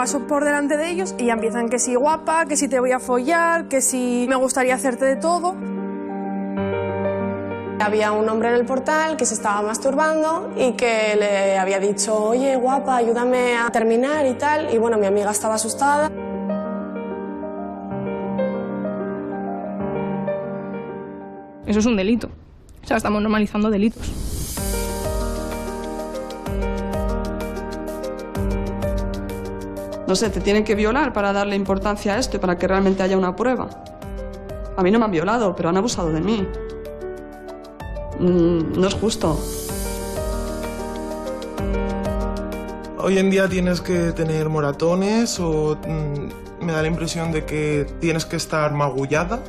paso por delante de ellos y ya empiezan que si guapa, que si te voy a follar, que si me gustaría hacerte de todo. Había un hombre en el portal que se estaba masturbando y que le había dicho, oye, guapa, ayúdame a terminar y tal. Y bueno, mi amiga estaba asustada. Eso es un delito. O sea, estamos normalizando delitos. No sé, te tienen que violar para darle importancia a esto y para que realmente haya una prueba. A mí no me han violado, pero han abusado de mí. No es justo. Hoy en día tienes que tener moratones o me da la impresión de que tienes que estar magullada,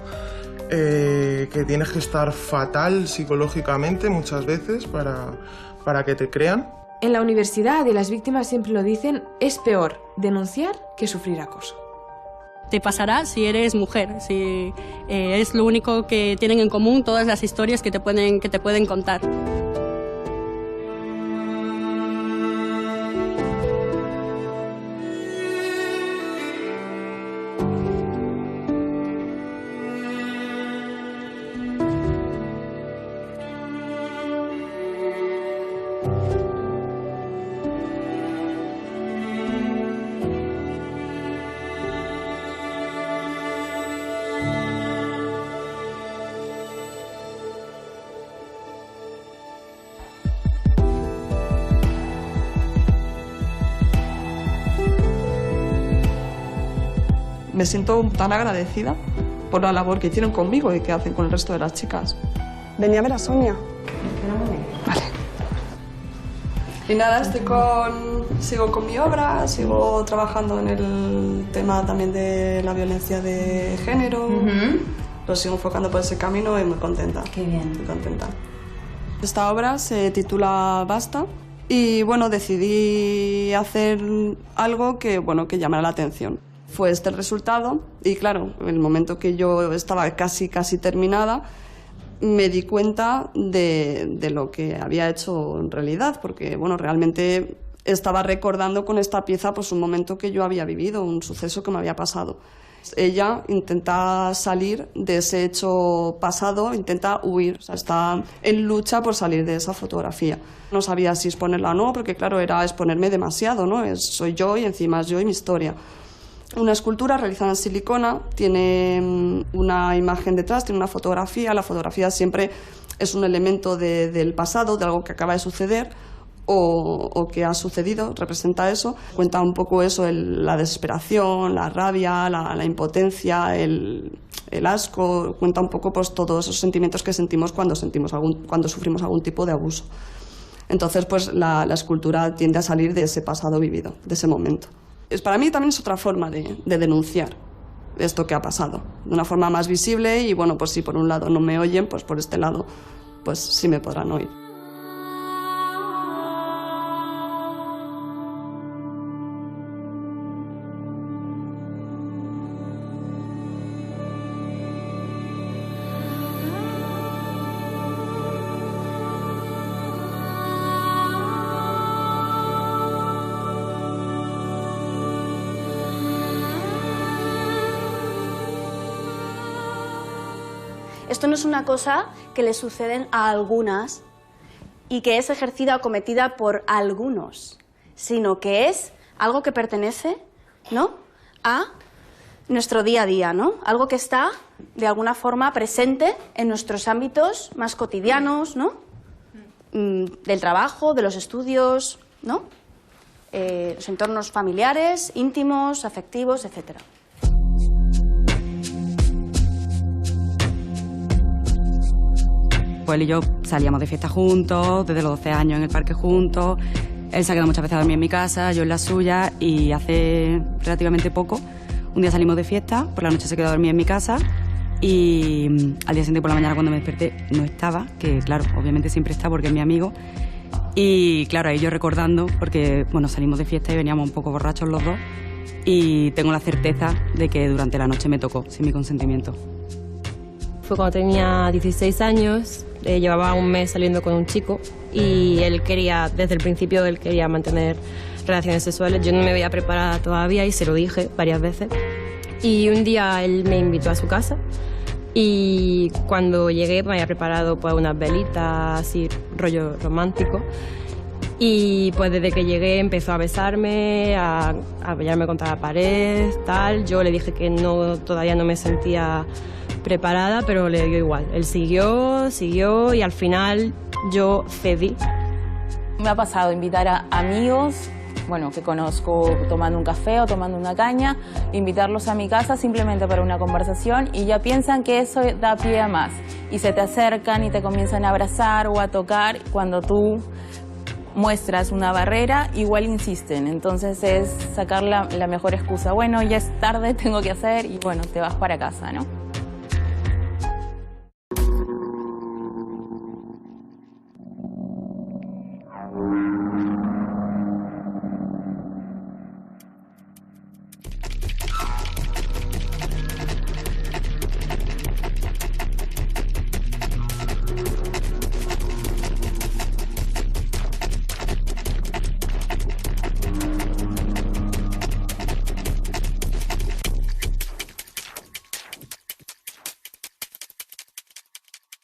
que tienes que estar fatal psicológicamente muchas veces para que te crean. En la universidad, y las víctimas siempre lo dicen, es peor denunciar que sufrir acoso. Te pasará si eres mujer, si es lo único que tienen en común todas las historias que te pueden contar. Me siento tan agradecida por la labor que hicieron conmigo y que hacen con el resto de las chicas. Venía a ver a Sonia. Vale. Y nada, sigo con mi obra, sigo trabajando en el tema también de la violencia de género. Lo sigo enfocando por ese camino y muy contenta. Qué bien. Muy contenta. Esta obra se titula Basta y bueno, decidí hacer algo que llamara la atención. Fue este el resultado y claro, en el momento que yo estaba casi terminada, me di cuenta de lo que había hecho en realidad, porque bueno, realmente estaba recordando con esta pieza pues un momento que yo había vivido, un suceso que me había pasado. Ella intenta salir de ese hecho pasado, intenta huir, o sea, está en lucha por salir de esa fotografía. No sabía si exponerla o no, porque claro, era exponerme demasiado, ¿no? Soy yo y encima es yo y mi historia. Una escultura realizada en silicona, tiene una imagen detrás, tiene una fotografía. La fotografía siempre es un elemento del pasado, de algo que acaba de suceder o que ha sucedido, representa eso. Cuenta un poco eso, la desesperación, la rabia, la impotencia, el asco. Cuenta un poco pues, todos esos sentimientos que sentimos cuando sufrimos algún tipo de abuso. Entonces, pues la escultura tiende a salir de ese pasado vivido, de ese momento. Para mí también es otra forma de denunciar esto que ha pasado, de una forma más visible y bueno, pues si por un lado no me oyen, pues por este lado pues sí me podrán oír. Esto no es una cosa que le suceden a algunas y que es ejercida o cometida por algunos, sino que es algo que pertenece, ¿no?, a nuestro día a día, ¿no? Algo que está, de alguna forma, presente en nuestros ámbitos más cotidianos, ¿no? Del trabajo, de los estudios, ¿no? Los entornos familiares, íntimos, afectivos, etcétera. Pues él y yo salíamos de fiesta juntos, desde los 12 años en el parque juntos. Él se ha quedado muchas veces a dormir en mi casa, yo en la suya, y hace relativamente poco, un día salimos de fiesta, por la noche se quedó a dormir en mi casa y al día siguiente por la mañana cuando me desperté no estaba, que claro, obviamente siempre está porque es mi amigo. Y claro, ahí yo recordando, porque bueno, salimos de fiesta y veníamos un poco borrachos los dos y tengo la certeza de que durante la noche me tocó, sin mi consentimiento. Fue cuando tenía 16 años, llevaba un mes saliendo con un chico y él quería, desde el principio, él quería mantener relaciones sexuales. Yo no me veía preparada todavía y se lo dije varias veces. Y un día él me invitó a su casa y cuando llegué me había preparado pues unas velitas así, rollo romántico. Y pues desde que llegué empezó a besarme, a apoyarme contra la pared, tal. Yo le dije que todavía no me sentía preparada, pero le dio igual. Él siguió y al final yo cedí. Me ha pasado invitar a amigos, bueno, que conozco tomando un café o tomando una caña, invitarlos a mi casa simplemente para una conversación y ya piensan que eso da pie a más. Y se te acercan y te comienzan a abrazar o a tocar cuando tú muestras una barrera, igual insisten. Entonces es sacar la mejor excusa. Bueno, ya es tarde, tengo que hacer y bueno, te vas para casa, ¿no?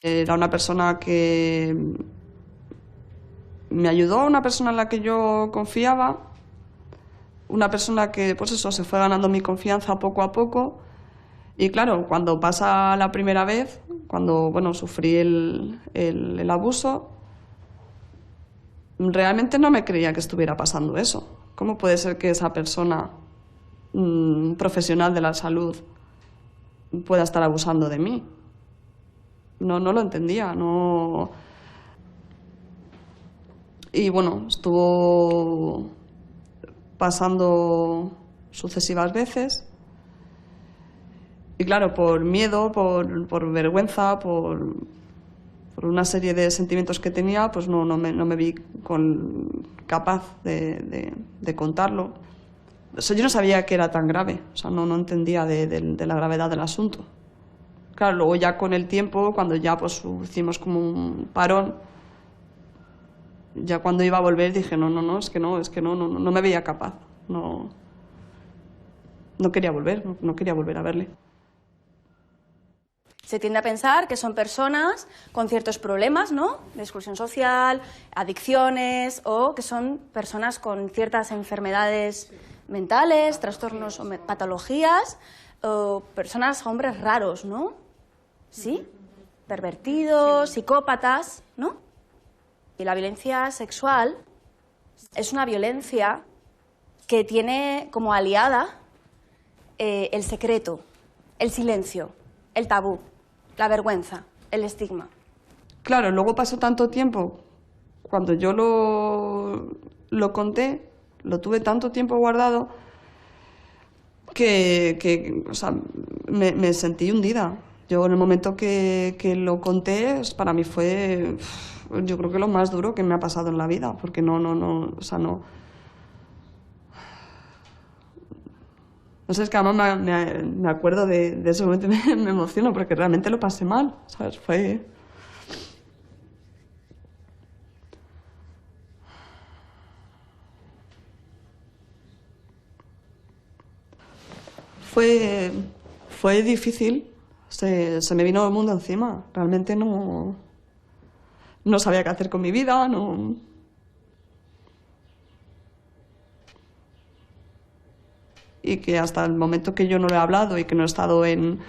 Era una persona que me ayudó, una persona en la que yo confiaba, una persona que, pues eso, se fue ganando mi confianza poco a poco. Y claro, cuando pasa la primera vez, cuando, bueno, sufrí el abuso, realmente no me creía que estuviera pasando eso. ¿Cómo puede ser que esa persona, profesional de la salud, pueda estar abusando de mí? No lo entendía, no. Y bueno, estuvo pasando sucesivas veces. Y claro, por miedo, por vergüenza, por una serie de sentimientos que tenía, pues no me vi capaz de contarlo. O sea, yo no sabía que era tan grave, o sea, no entendía de la gravedad del asunto. Claro, luego ya con el tiempo, cuando ya pues hicimos como un parón, ya cuando iba a volver dije, es que no me veía capaz, no quería volver, no quería volver a verle. Se tiende a pensar que son personas con ciertos problemas, ¿no? De exclusión social, adicciones, o que son personas con ciertas enfermedades mentales, trastornos o patologías, o personas, hombres raros, ¿no? ¿Sí? Pervertidos, psicópatas, ¿no? Y la violencia sexual es una violencia que tiene como aliada el secreto, el silencio, el tabú, la vergüenza, el estigma. Claro, luego pasó tanto tiempo, cuando yo lo conté, lo tuve tanto tiempo guardado, que o sea, me sentí hundida. Yo en el momento que lo conté, para mí fue, yo creo que lo más duro que me ha pasado en la vida, porque o sea, no sé, es que además me acuerdo de ese momento y me emociono, porque realmente lo pasé mal, ¿sabes? Fue difícil. Se me vino el mundo encima. Realmente no sabía qué hacer con mi vida, Y que hasta el momento que yo no lo he hablado y que no he estado en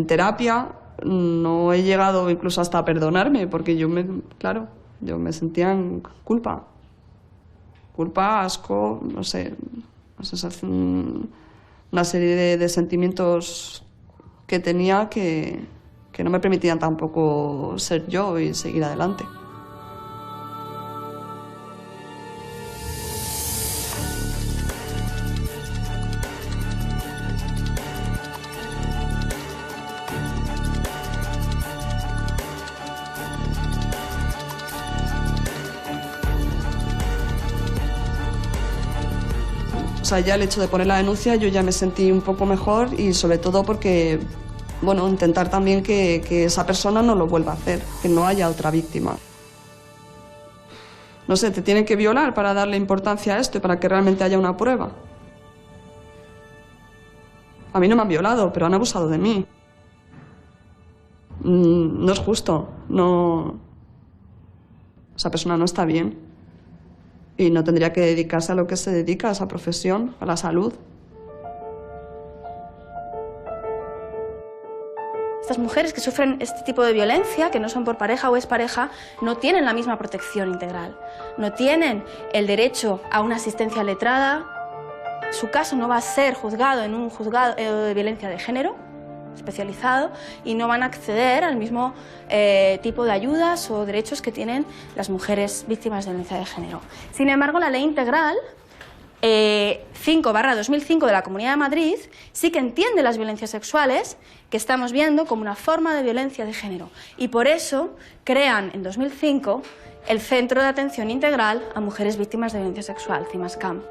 terapia, no he llegado incluso hasta a perdonarme, porque yo me sentía en culpa. Culpa, asco, no sé, una serie de sentimientos que tenía que no me permitían tampoco ser yo y seguir adelante. O sea, ya el hecho de poner la denuncia yo ya me sentí un poco mejor, y sobre todo porque, bueno, intentar también que esa persona no lo vuelva a hacer, que no haya otra víctima. No sé, te tienen que violar para darle importancia a esto y para que realmente haya una prueba. A mí no me han violado, pero han abusado de mí. No es justo, no... Esa persona no está bien y no tendría que dedicarse a lo que se dedica, a esa profesión, a la salud. Estas mujeres que sufren este tipo de violencia, que no son por pareja o expareja, no tienen la misma protección integral. No tienen el derecho a una asistencia letrada. Su caso no va a ser juzgado en un juzgado de violencia de género especializado y no van a acceder al mismo tipo de ayudas o derechos que tienen las mujeres víctimas de violencia de género. Sin embargo, la Ley Integral 5/2005 de la Comunidad de Madrid sí que entiende las violencias sexuales que estamos viendo como una forma de violencia de género y por eso crean en 2005 el Centro de Atención Integral a Mujeres Víctimas de Violencia Sexual, CIMASCAM.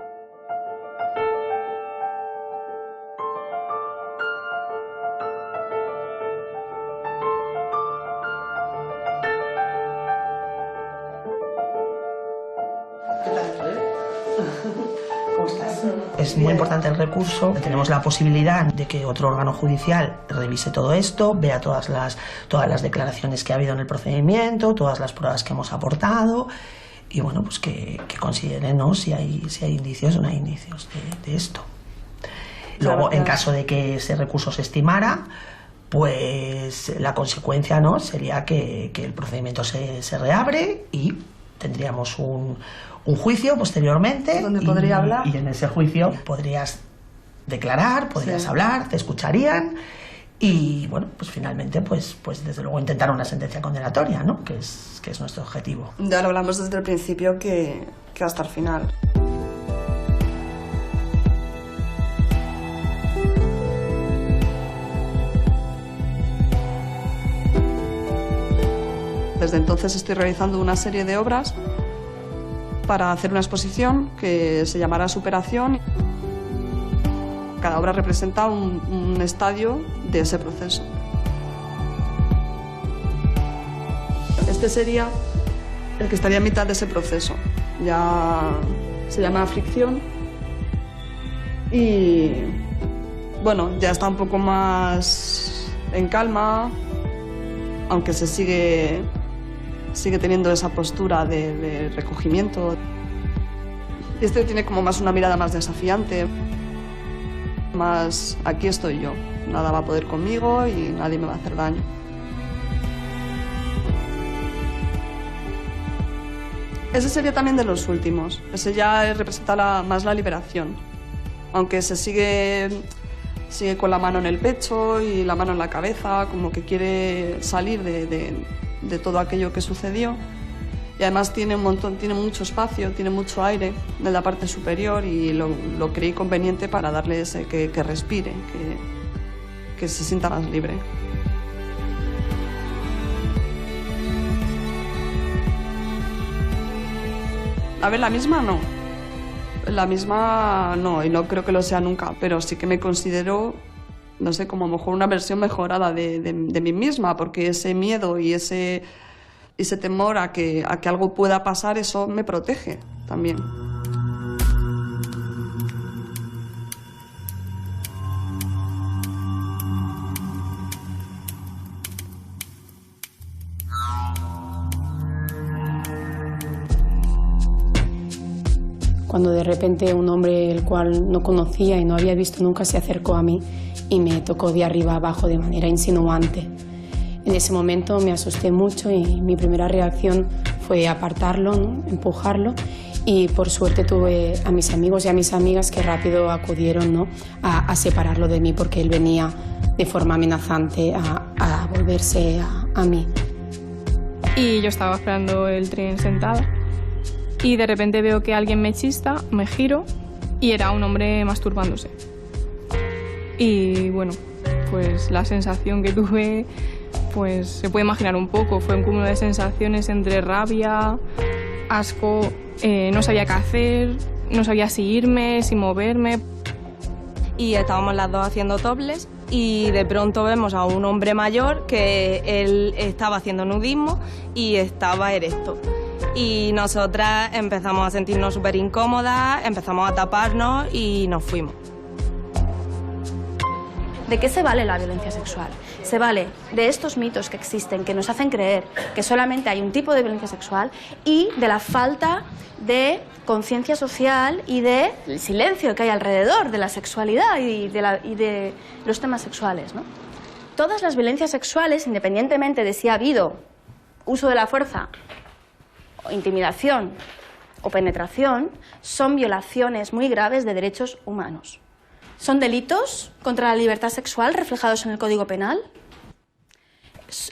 Es muy importante el recurso, tenemos la posibilidad de que otro órgano judicial revise todo esto, vea todas las declaraciones que ha habido en el procedimiento, todas las pruebas que hemos aportado y bueno, pues que consideren, ¿no?, si hay indicios o no hay indicios de esto. Luego, en caso de que ese recurso se estimara, pues la consecuencia, ¿no?, sería que el procedimiento se reabre y tendríamos un juicio posteriormente donde podría hablar. Y en ese juicio podrías declarar, podrías hablar, te escucharían y bueno, pues finalmente pues desde luego intentar una sentencia condenatoria, ¿no?, que es nuestro objetivo. Ya lo hablamos desde el principio que hasta el final. Desde entonces estoy realizando una serie de obras para hacer una exposición que se llamará Superación. Cada obra representa un estadio de ese proceso. Este sería el que estaría a mitad de ese proceso. Ya se llama Fricción y bueno, ya está un poco más en calma, aunque se sigue teniendo esa postura de recogimiento. Y este tiene como más una mirada más desafiante, más aquí estoy yo, nada va a poder conmigo y nadie me va a hacer daño. Ese sería también de los últimos, ese ya representa más la liberación, aunque se sigue con la mano en el pecho y la mano en la cabeza, como que quiere salir de todo aquello que sucedió. Y además tiene mucho espacio, tiene mucho aire en la parte superior y lo creí conveniente para darle ese que respire, que se sienta más libre. A ver, la misma no. La misma no, y no creo que lo sea nunca, pero sí que me considero, no sé, como a lo mejor una versión mejorada de mí misma, porque ese miedo y ese temor a que algo pueda pasar, eso me protege también. Cuando de repente un hombre el cual no conocía y no había visto nunca se acercó a mí y me tocó de arriba abajo de manera insinuante. En ese momento me asusté mucho y mi primera reacción fue apartarlo, ¿no?, empujarlo, y por suerte tuve a mis amigos y a mis amigas que rápido acudieron, ¿no?, a separarlo de mí porque él venía de forma amenazante a volverse a mí. Y yo estaba esperando el tren sentada y de repente veo que alguien me chista, me giro y era un hombre masturbándose. Y bueno, pues la sensación que tuve, pues se puede imaginar un poco, fue un cúmulo de sensaciones entre rabia, asco, no sabía qué hacer, no sabía si irme, si moverme. Y estábamos las dos haciendo topless y de pronto vemos a un hombre mayor que él estaba haciendo nudismo y estaba erecto. y nosotras empezamos a sentirnos súper incómodas, empezamos a taparnos y nos fuimos. ¿De qué se vale la violencia sexual? Se vale de estos mitos que existen, que nos hacen creer que solamente hay un tipo de violencia sexual y de la falta de conciencia social y del silencio que hay alrededor de la sexualidad y de los temas sexuales, ¿no? Todas las violencias sexuales, independientemente de si ha habido uso de la fuerza, o intimidación o penetración, son violaciones muy graves de derechos humanos. ¿Son delitos contra la libertad sexual reflejados en el Código Penal?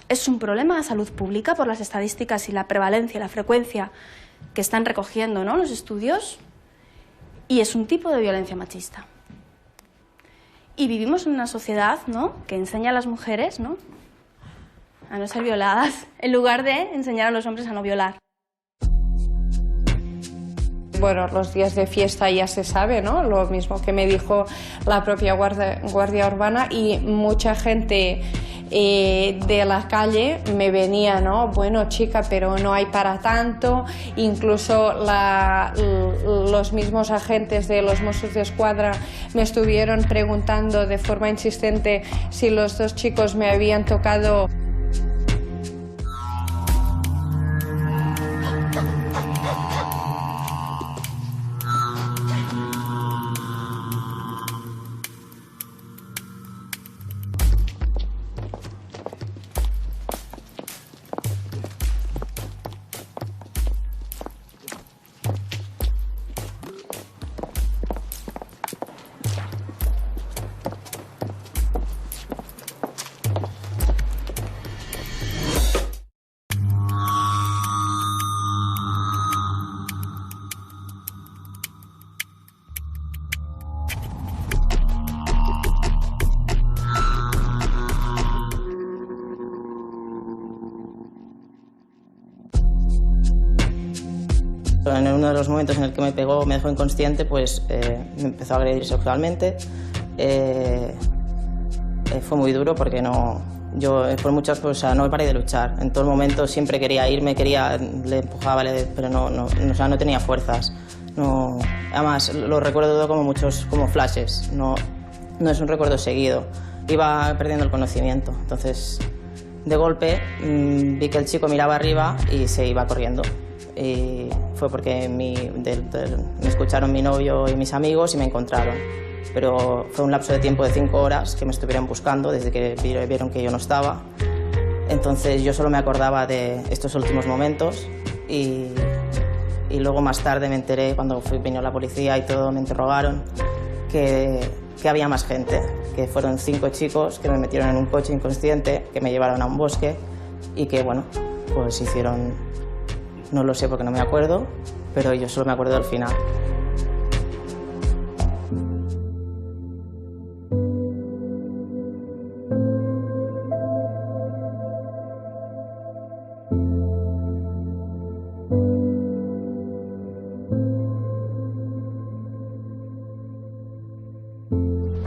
¿Es un problema de salud pública por las estadísticas y la prevalencia y la frecuencia que están recogiendo, ¿no?, los estudios? Y es un tipo de violencia machista. Y vivimos en una sociedad, ¿no?, que enseña a las mujeres, ¿no?, a no ser violadas, en lugar de enseñar a los hombres a no violar. Bueno, los días de fiesta ya se sabe, ¿no? Lo mismo que me dijo la propia guardia urbana, y mucha gente de la calle me venía, ¿no? Bueno, chica, pero no hay para tanto. Incluso los mismos agentes de los Mossos de Escuadra me estuvieron preguntando de forma insistente si los dos chicos me habían tocado. En uno de los momentos en el que me pegó, me dejó inconsciente, pues me empezó a agredir sexualmente. Fue muy duro porque yo por muchas cosas no paré de luchar. En todo el momento siempre quería irme, le empujaba, pero no tenía fuerzas. Además, lo recuerdo todo como flashes, no es un recuerdo seguido. Iba perdiendo el conocimiento, entonces de golpe vi que el chico miraba arriba y se iba corriendo. Y fue porque me escucharon mi novio y mis amigos y me encontraron. Pero fue un lapso de tiempo de 5 horas que me estuvieron buscando desde que vieron que yo no estaba. Entonces yo solo me acordaba de estos últimos momentos y luego más tarde me enteré, cuando vino la policía y todo, me interrogaron, que había más gente, que fueron 5 chicos que me metieron en un coche inconsciente, que me llevaron a un bosque y que, bueno, pues hicieron... No lo sé porque no me acuerdo, pero yo solo me acuerdo del final.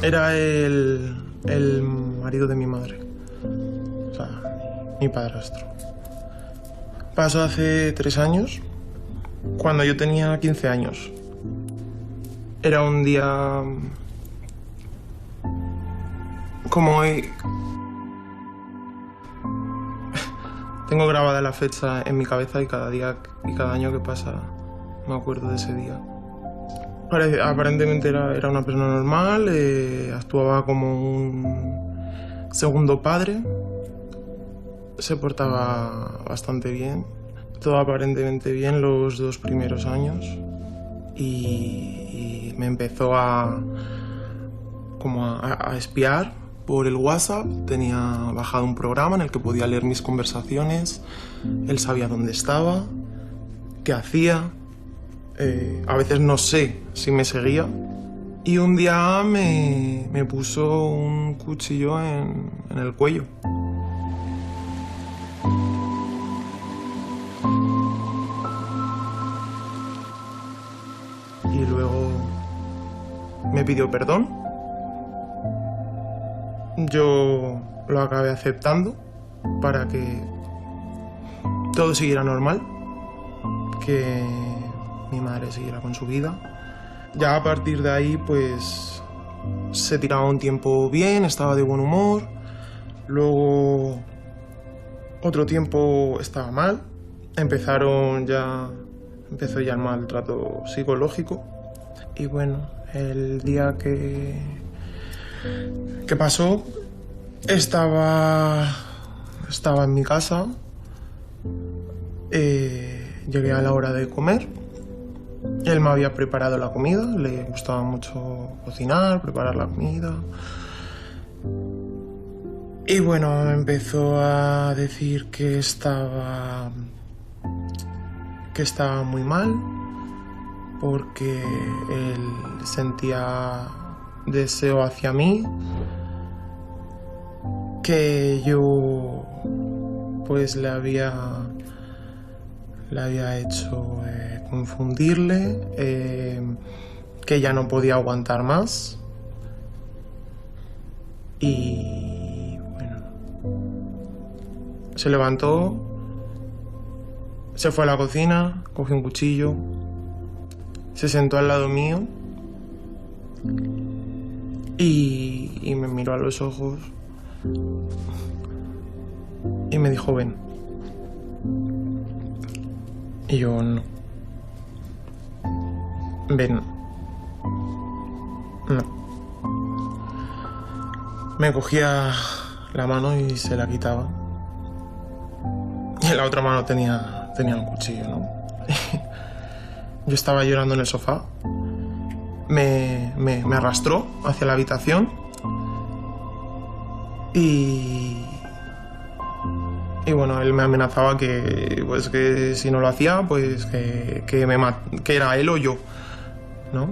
Era el marido de mi madre, o sea, mi padrastro. Pasó hace 3 años, cuando yo tenía 15 años. Era un día como hoy. Tengo grabada la fecha en mi cabeza y cada día y cada año que pasa me acuerdo de ese día. Aparentemente era una persona normal, actuaba como un segundo padre. Se portaba bastante bien, todo aparentemente bien los 2 primeros años y me empezó a espiar por el WhatsApp. Tenía bajado un programa en el que podía leer mis conversaciones, él sabía dónde estaba, qué hacía, a veces no sé si me seguía y un día me puso un cuchillo en el cuello. Y luego me pidió perdón. Yo lo acabé aceptando para que todo siguiera normal. que mi madre siguiera con su vida. Ya a partir de ahí, pues, se tiraba un tiempo bien, estaba de buen humor. Luego, otro tiempo estaba mal. Empezó ya el maltrato psicológico. Y bueno, el día que pasó, estaba en mi casa. Llegué a la hora de comer. Él me había preparado la comida, le gustaba mucho cocinar, preparar la comida. Y bueno, me empezó a decir que estaba muy mal, porque él sentía deseo hacia mí, que yo pues le había hecho confundirle, que ya no podía aguantar más. Y bueno, se levantó, se fue a la cocina, cogió un cuchillo, se sentó al lado mío y me miró a los ojos y me dijo: ven. Y yo: no. Ven. No. Me cogía la mano y se la quitaba. Y en la otra mano tenía un cuchillo, ¿no? Yo estaba llorando en el sofá. Me arrastró hacia la habitación. Y bueno, él me amenazaba que si no lo hacía, pues que era él o yo, ¿no?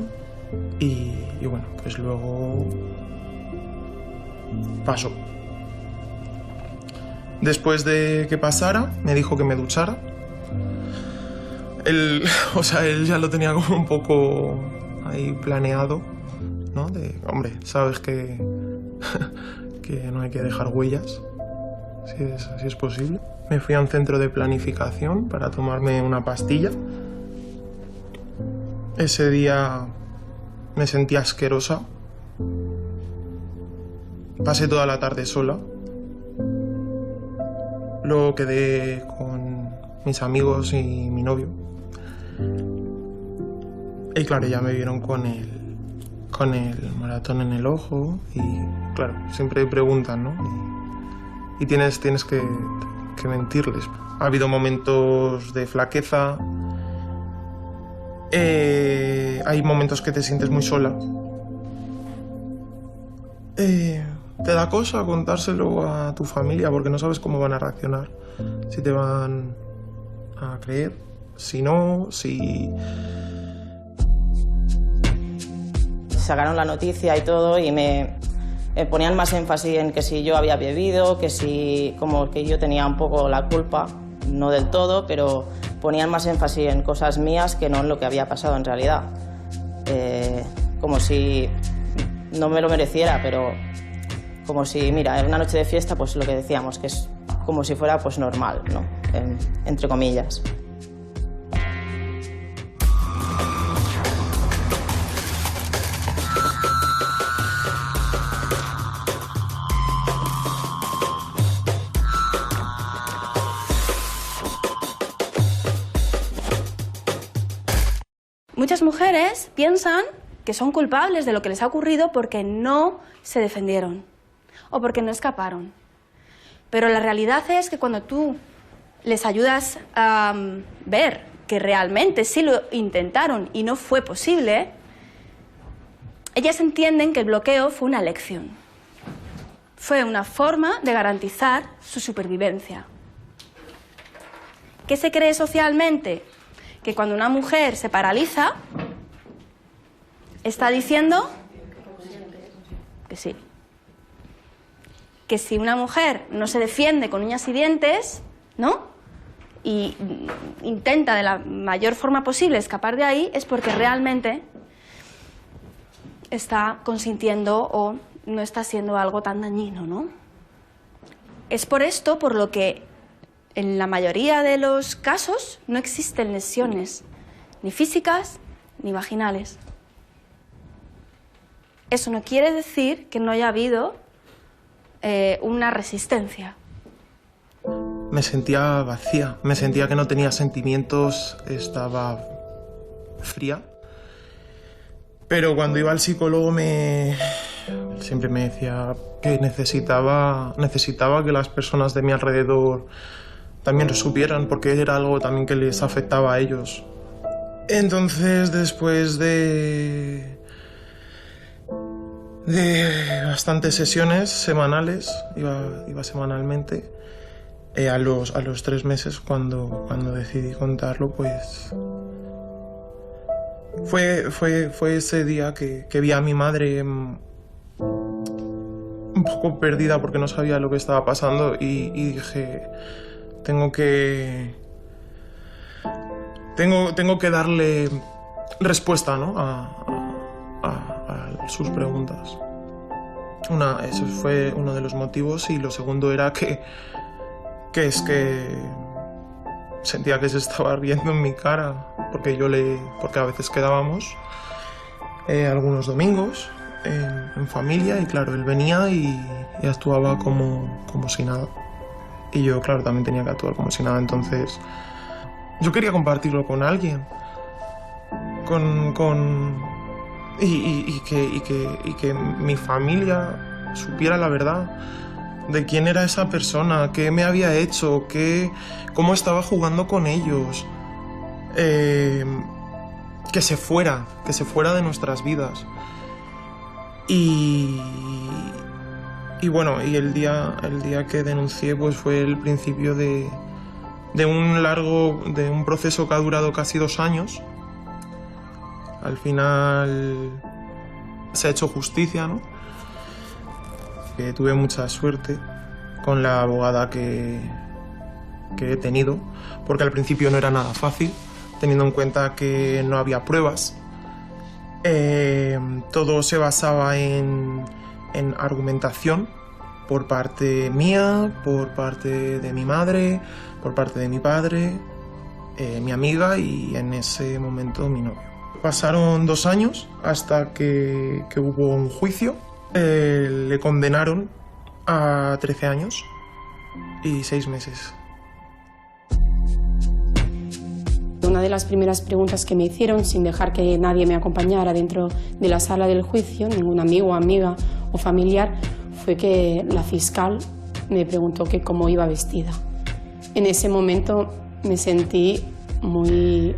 Y bueno, pues luego pasó. Después de que pasara, me dijo que me duchara. Él ya lo tenía como un poco ahí planeado, ¿no? Hombre, sabes que no hay que dejar huellas. Si es posible. Me fui a un centro de planificación para tomarme una pastilla. Ese día me sentí asquerosa. Pasé toda la tarde sola. Luego quedé con mis amigos y mi novio. Y claro, ya me vieron con el moratón en el ojo. Y claro, siempre preguntan, ¿no? Y tienes que mentirles. Ha habido momentos de flaqueza. Hay momentos que te sientes muy sola. Te da cosa contárselo a tu familia porque no sabes cómo van a reaccionar. Si te van a creer, si no, si... Sacaron la noticia y todo y me ponían más énfasis en que si yo había bebido, que si como que yo tenía un poco la culpa, no del todo, pero ponían más énfasis en cosas mías que no en lo que había pasado en realidad. Como si no me lo mereciera, pero como si, mira, en una noche de fiesta, pues lo que decíamos, que es como si fuera pues normal, ¿no? Entre comillas. Muchas mujeres piensan que son culpables de lo que les ha ocurrido porque no se defendieron o porque no escaparon. Pero la realidad es que cuando tú les ayudas a ver que realmente sí lo intentaron y no fue posible, ellas entienden que el bloqueo fue una lección. Fue una forma de garantizar su supervivencia. ¿Qué se cree socialmente? Que cuando una mujer se paraliza, está diciendo que sí. Que si una mujer no se defiende con uñas y dientes, ¿no? Y intenta de la mayor forma posible escapar de ahí, es porque realmente está consintiendo o no está haciendo algo tan dañino, ¿no? Es por esto por lo que En la mayoría de los casos no existen lesiones, ni físicas ni vaginales. Eso no quiere decir que no haya habido una resistencia. Me sentía vacía, me sentía que no tenía sentimientos, estaba fría. Pero cuando iba al psicólogo siempre me decía que necesitaba que las personas de mi alrededor también lo supieran, porque era algo también que les afectaba a ellos. Entonces, después de bastantes sesiones semanales, iba semanalmente, a los 3 meses, cuando decidí contarlo, pues fue ese día que vi a mi madre un poco perdida porque no sabía lo que estaba pasando y dije, tengo que darle respuesta, ¿no? a sus preguntas. Eso fue uno de los motivos, y lo segundo era que sentía que se estaba riendo en mi cara, porque a veces quedábamos algunos domingos en familia, y claro, él venía y actuaba como si nada. Y yo, claro, también tenía que actuar como si nada. Entonces yo quería compartirlo con alguien, y que mi familia supiera la verdad de quién era esa persona, qué me había hecho, cómo estaba jugando con ellos, que se fuera de nuestras vidas. Y bueno, y el día que denuncié, pues fue el principio de un proceso que ha durado casi 2 años. Al final se ha hecho justicia, ¿no? Que tuve mucha suerte con la abogada que he tenido, porque al principio no era nada fácil, teniendo en cuenta que no había pruebas. Todo se basaba en argumentación por parte mía, por parte de mi madre, por parte de mi padre, mi amiga y en ese momento mi novio. Pasaron 2 años hasta que hubo un juicio. Le condenaron a 13 años y 6 meses. Una de las primeras preguntas que me hicieron, sin dejar que nadie me acompañara dentro de la sala del juicio, ningún amigo, amiga o familiar, fue que la fiscal me preguntó que cómo iba vestida. En ese momento me sentí muy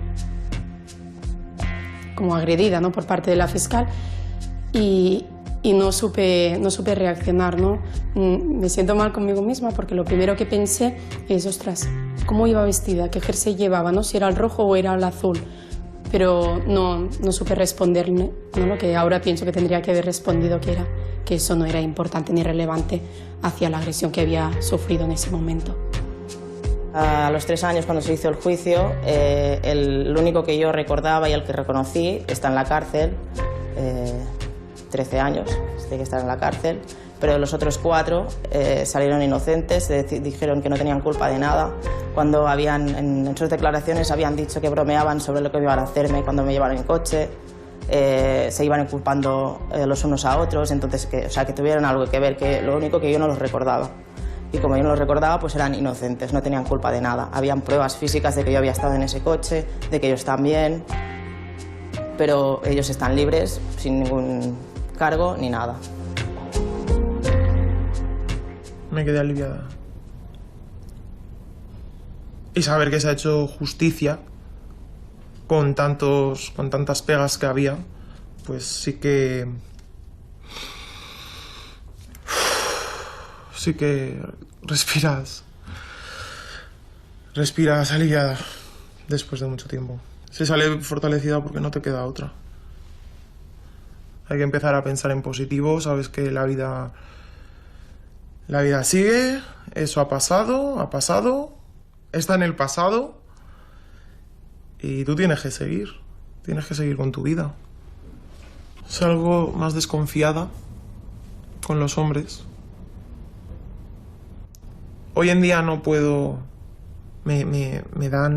como agredida, ¿no?, por parte de la fiscal, y no supe reaccionar, ¿no? Me siento mal conmigo misma porque lo primero que pensé es, ostras, ¿cómo iba vestida? ¿Qué jersey llevaba? ¿No? Si era el rojo o era el azul. Pero no supe responderle, ¿no?, lo que ahora pienso que tendría que haber respondido, que eso no era importante ni relevante hacia la agresión que había sufrido en ese momento. A los 3 años, cuando se hizo el juicio, el único que yo recordaba y el que reconocí está en la cárcel. 13 años, tiene que estar en la cárcel, pero los otros 4 salieron inocentes, dijeron que no tenían culpa de nada. Cuando en sus declaraciones habían dicho que bromeaban sobre lo que iban a hacerme cuando me llevaron en coche, se iban inculpando los unos a otros, entonces que tuvieron algo que ver, que lo único que yo no los recordaba. Y como yo no los recordaba, pues eran inocentes, no tenían culpa de nada. Habían pruebas físicas de que yo había estado en ese coche, de que ellos también, pero ellos están libres, sin ningún cargo ni nada. Me quedé aliviada. Y saber que se ha hecho justicia con tantas pegas que había, pues sí que respiras aliviada después de mucho tiempo. Se sale fortalecida porque no te queda otra. Hay que empezar a pensar en positivo, sabes que la vida sigue, eso ha pasado, está en el pasado y tú tienes que seguir con tu vida. Salgo más desconfiada con los hombres. Hoy en día no puedo me da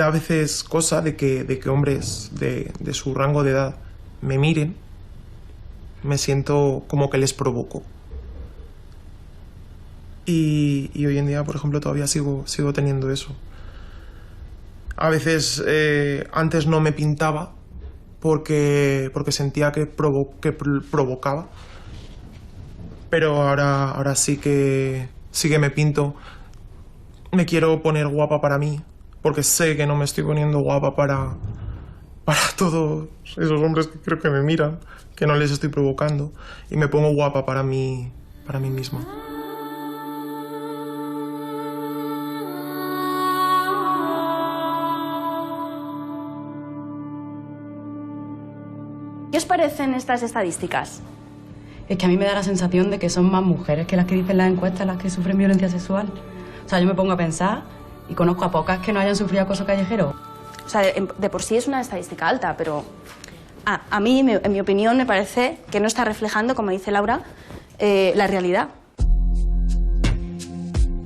a veces cosa de que hombres de su rango de edad me miren. Me siento como que les provoco. Y hoy en día, por ejemplo, todavía sigo teniendo eso. A veces antes no me pintaba porque sentía que provocaba. Pero ahora sí que me pinto. Me quiero poner guapa para mí, porque sé que no me estoy poniendo guapa para todos esos hombres que creo que me miran, que no les estoy provocando, y me pongo guapa para mí misma. ¿Qué os parecen estas estadísticas? Es que a mí me da la sensación de que son más mujeres que las que dicen las encuestas las que sufren violencia sexual. O sea, yo me pongo a pensar y conozco a pocas que no hayan sufrido acoso callejero. O sea, de por sí es una estadística alta, pero a mí, en mi opinión, me parece que no está reflejando, como dice Laura, la realidad.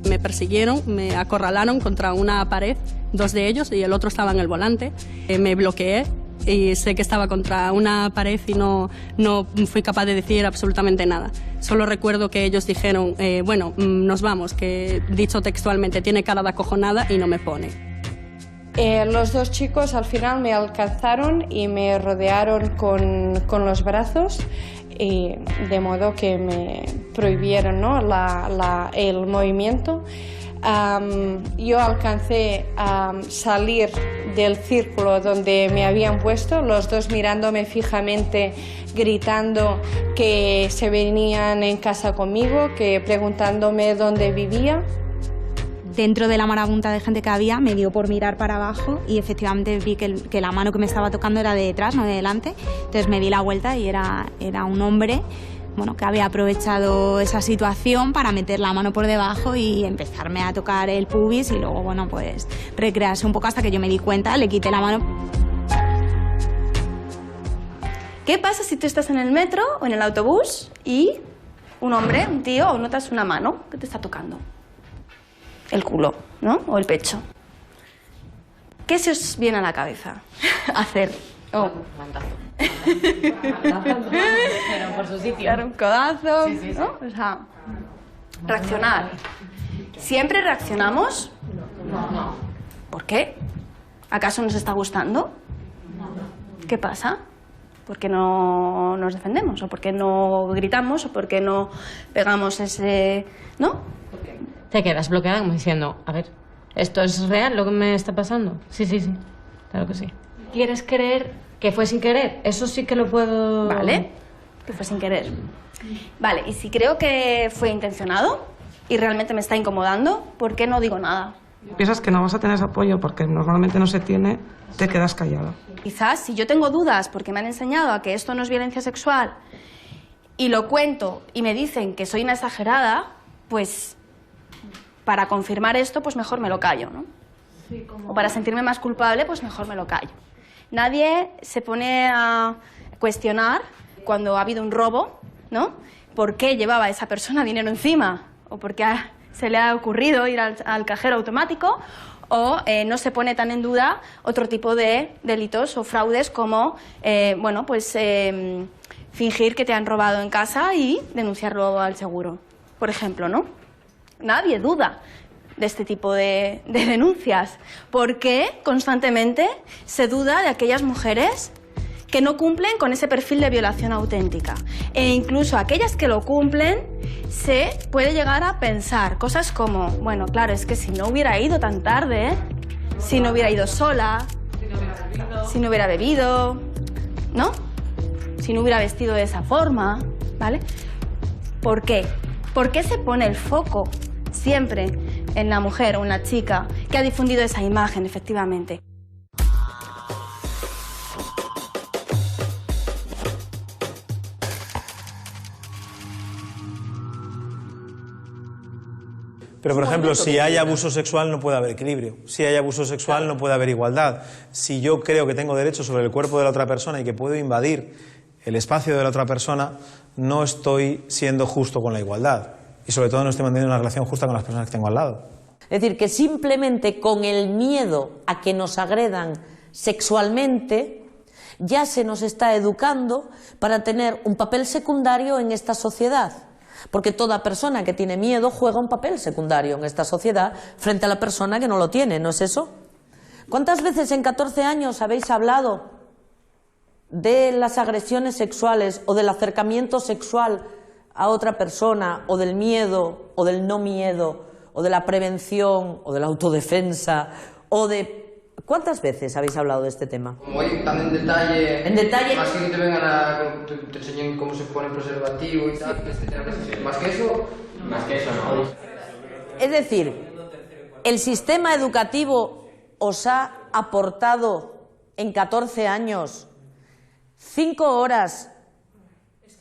Me persiguieron, me acorralaron contra una pared, 2 de ellos, y el otro estaba en el volante. Me bloqueé y sé que estaba contra una pared y no fui capaz de decir absolutamente nada. Solo recuerdo que ellos dijeron, bueno, nos vamos, que dicho textualmente, tiene cara de acojonada y no me pone. Los 2 chicos al final me alcanzaron y me rodearon con los brazos, y de modo que me prohibieron, ¿no?, el movimiento. Yo alcancé a salir del círculo donde me habían puesto, los 2 mirándome fijamente, gritando que se venían en casa conmigo, que preguntándome dónde vivía. Dentro de la marabunta de gente que había, me dio por mirar para abajo y efectivamente vi que la mano que me estaba tocando era de detrás, no de delante. Entonces me di la vuelta y era un hombre, bueno, que había aprovechado esa situación para meter la mano por debajo y empezarme a tocar el pubis y luego, bueno, pues recrearse un poco hasta que yo me di cuenta, le quité la mano. ¿Qué pasa si tú estás en el metro o en el autobús y un hombre, un tío, notas una mano que te está tocando? El culo, ¿no? O el pecho. ¿Qué se os viene a la cabeza hacer? Oh. Por su sitio. Dar un codazo, sí, sí, sí. ¿no? O sea, reaccionar. ¿Siempre reaccionamos? No. ¿Por qué? ¿Acaso nos está gustando? ¿Qué pasa? ¿Por qué no nos defendemos? ¿O por qué no gritamos? ¿O por qué no pegamos ese...? ¿No? Te quedas bloqueada como diciendo, a ver, ¿esto es real lo que me está pasando? Sí, claro que sí. ¿Quieres creer que fue sin querer? Eso sí que lo puedo... Vale, que fue sin querer. Vale, y si creo que fue intencionado y realmente me está incomodando, ¿por qué no digo nada? Piensas que no vas a tener ese apoyo porque normalmente no se tiene, te quedas callada. Quizás si yo tengo dudas porque me han enseñado a que esto no es violencia sexual y lo cuento y me dicen que soy una exagerada, pues para confirmar esto, pues mejor me lo callo, ¿no? Sí, como... O para sentirme más culpable, pues mejor me lo callo. Nadie se pone a cuestionar cuando ha habido un robo, ¿no? ¿Por qué llevaba esa persona dinero encima? ¿O por qué se le ha ocurrido ir al cajero automático? O no se pone tan en duda otro tipo de delitos o fraudes como, bueno, pues fingir que te han robado en casa y denunciarlo al seguro, por ejemplo, ¿no? Nadie duda de este tipo de denuncias. ¿Por qué constantemente se duda de aquellas mujeres que no cumplen con ese perfil de violación auténtica? E incluso aquellas que lo cumplen, se puede llegar a pensar cosas como, bueno, claro, es que si no hubiera ido tan tarde, si no hubiera ido sola, si no hubiera bebido, ¿no? Si no hubiera vestido de esa forma, ¿vale? ¿Por qué? ¿Por qué se pone el foco siempre en la mujer o en la chica que ha difundido esa imagen, efectivamente? Pero, por ejemplo, si hay abuso sexual no puede haber equilibrio. Si hay abuso sexual no puede haber igualdad. Si yo creo que tengo derecho sobre el cuerpo de la otra persona y que puedo invadir el espacio de la otra persona, no estoy siendo justo con la igualdad. y sobre todo no estoy manteniendo una relación justa con las personas que tengo al lado. Es decir, que simplemente con el miedo a que nos agredan sexualmente ya se nos está educando para tener un papel secundario en esta sociedad. Porque toda persona que tiene miedo juega un papel secundario en esta sociedad frente a la persona que no lo tiene, ¿no es eso? ¿Cuántas veces en 14 años habéis hablado de las agresiones sexuales o del acercamiento sexual a otra persona, o del miedo, o del no miedo, o de la prevención, o de la autodefensa, o de... ¿Cuántas veces habéis hablado de este tema? Como tan en detalle... En detalle... Más que te vengan a... te enseñen cómo se pone el preservativo y tal, más que eso... Más que eso no. Es decir, ¿el sistema educativo os ha aportado en 14 años 5 horas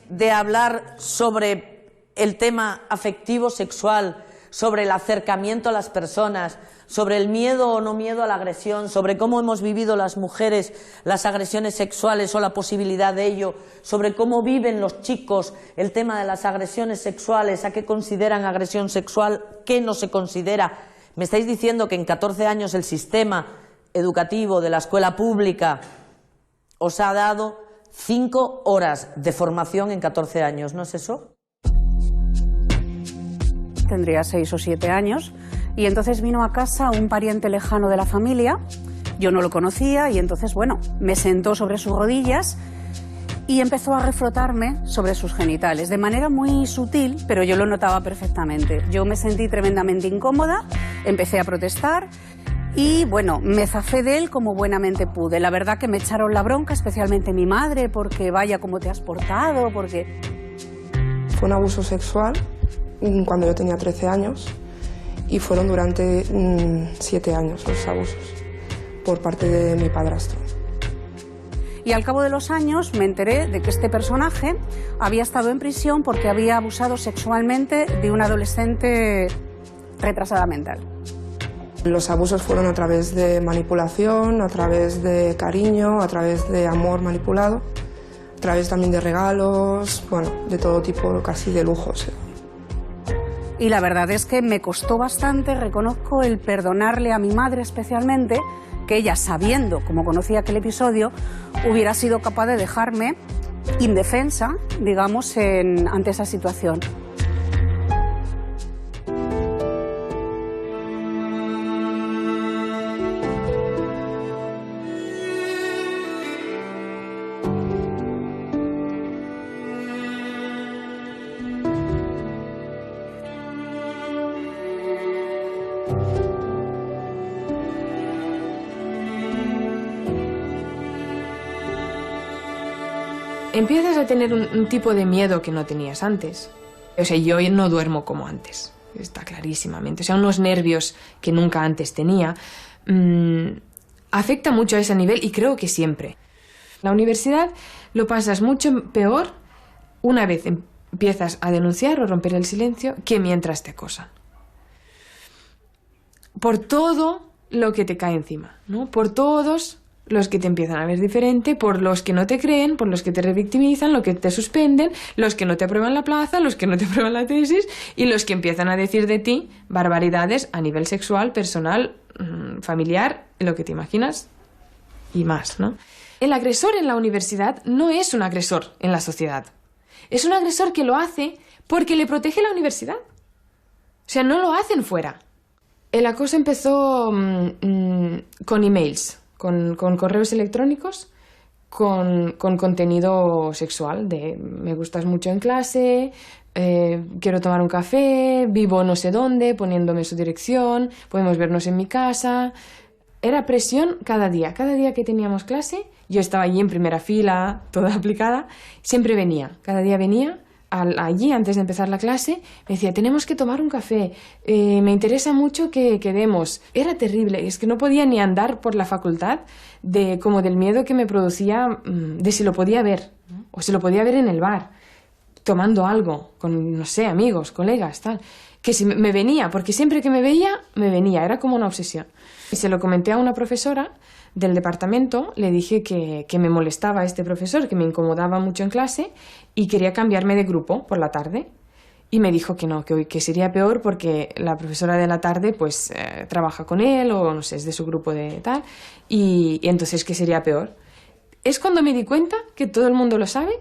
de hablar sobre el tema afectivo sexual, sobre el acercamiento a las personas, sobre el miedo o no miedo a la agresión, sobre cómo hemos vivido las mujeres las agresiones sexuales o la posibilidad de ello, sobre cómo viven los chicos el tema de las agresiones sexuales, a qué consideran agresión sexual, qué no se considera? Me estáis diciendo que en 14 años el sistema educativo de la escuela pública os ha dado 5 horas de formación en 14 años, ¿no es eso? Tendría 6 o 7 años y entonces vino a casa un pariente lejano de la familia, yo no lo conocía y entonces, bueno, me sentó sobre sus rodillas y empezó a refrotarme sobre sus genitales, de manera muy sutil, pero yo lo notaba perfectamente. Yo me sentí tremendamente incómoda, empecé a protestar y, bueno, me zafé de él como buenamente pude. La verdad que me echaron la bronca, especialmente mi madre, porque vaya cómo te has portado, porque... Fue un abuso sexual cuando yo tenía 13 años y fueron durante 7 años los abusos por parte de mi padrastro. Y al cabo de los años me enteré de que este personaje había estado en prisión porque había abusado sexualmente de una adolescente retrasada mental. Los abusos fueron a través de manipulación, a través de cariño, a través de amor manipulado, a través también de regalos, bueno, de todo tipo, casi de lujos. Y la verdad es que me costó bastante, reconozco, el perdonarle a mi madre especialmente, que ella, sabiendo, como conocía aquel episodio, hubiera sido capaz de dejarme indefensa, digamos, ante esa situación. Empiezas a tener un tipo de miedo que no tenías antes. O sea, yo no duermo como antes, está clarísimamente. O sea, unos nervios que nunca antes tenía. Afecta mucho a ese nivel y creo que siempre. La universidad lo pasas mucho peor una vez empiezas a denunciar o romper el silencio que mientras te acosan. Por todo lo que te cae encima, ¿no? Por todos los que te empiezan a ver diferente, por los que no te creen, por los que te revictimizan, los que te suspenden, los que no te aprueban la plaza, los que no te aprueban la tesis y los que empiezan a decir de ti barbaridades a nivel sexual, personal, familiar, lo que te imaginas y más, ¿no? El agresor en la universidad no es un agresor en la sociedad. Es un agresor que lo hace porque le protege la universidad. O sea, no lo hacen fuera. El acoso empezó con emails. Con correos electrónicos, con contenido sexual, de me gustas mucho en clase, quiero tomar un café, vivo no sé dónde, poniéndome su dirección, podemos vernos en mi casa. Era presión cada día que teníamos clase, yo estaba allí en primera fila, toda aplicada, siempre venía, cada día venía. Allí, antes de empezar la clase, me decía, tenemos que tomar un café, me interesa mucho que quedemos. Era terrible, es que no podía ni andar por la facultad como del miedo que me producía de si lo podía ver, ¿no? O si lo podía ver en el bar, tomando algo, con, no sé, amigos, colegas, tal. Que si me venía, porque siempre que me veía, era como una obsesión. Y se lo comenté a una profesora del departamento, le dije que me molestaba este profesor, que me incomodaba mucho en clase y quería cambiarme de grupo por la tarde. Y me dijo que no, que sería peor porque la profesora de la tarde pues trabaja con él o no sé, es de su grupo de tal, y entonces que sería peor. Es cuando me di cuenta que todo el mundo lo sabe,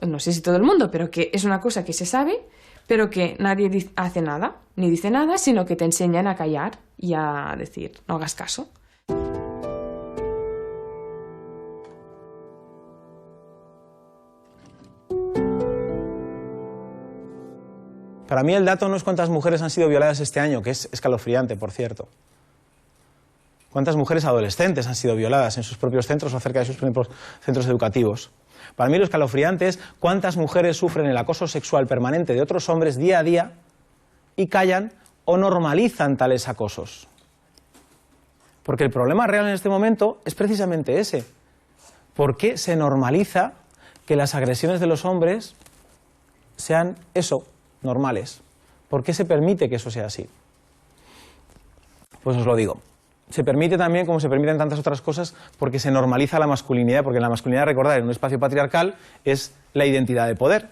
no sé si todo el mundo, pero que es una cosa que se sabe, pero que nadie hace nada, ni dice nada, sino que te enseñan a callar y a decir, no hagas caso. Para mí el dato no es cuántas mujeres han sido violadas este año, que es escalofriante, por cierto. Cuántas mujeres adolescentes han sido violadas en sus propios centros o cerca de sus propios centros educativos. Para mí lo escalofriante es cuántas mujeres sufren el acoso sexual permanente de otros hombres día a día y callan o normalizan tales acosos. Porque el problema real en este momento es precisamente ese. ¿Por qué se normaliza que las agresiones de los hombres sean eso, normales? ¿Por qué se permite que eso sea así? Pues os lo digo. Se permite también, como se permiten tantas otras cosas, porque se normaliza la masculinidad, porque la masculinidad, recordad, en un espacio patriarcal es la identidad de poder.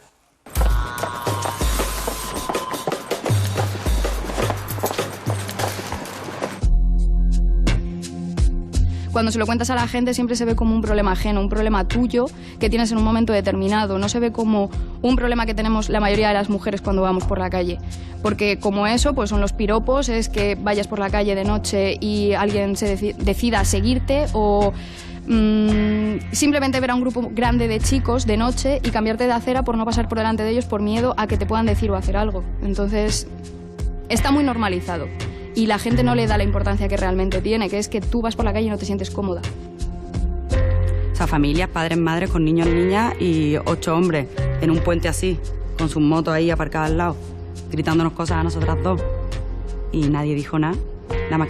Cuando se lo cuentas a la gente siempre se ve como un problema ajeno, un problema tuyo que tienes en un momento determinado. No se ve como un problema que tenemos la mayoría de las mujeres cuando vamos por la calle. Porque como eso, pues son los piropos, es que vayas por la calle de noche y alguien se decida seguirte o simplemente ver a un grupo grande de chicos de noche y cambiarte de acera por no pasar por delante de ellos por miedo a que te puedan decir o hacer algo. Entonces, está muy normalizado. Y la gente no le da la importancia que realmente tiene, que es que tú vas por la calle y no te sientes cómoda. O sea, familias, padres, madres, con niños, niñas y 8 hombres en un puente así, con sus motos ahí aparcadas al lado, gritándonos cosas a nosotras dos. Y nadie dijo nada, nada más que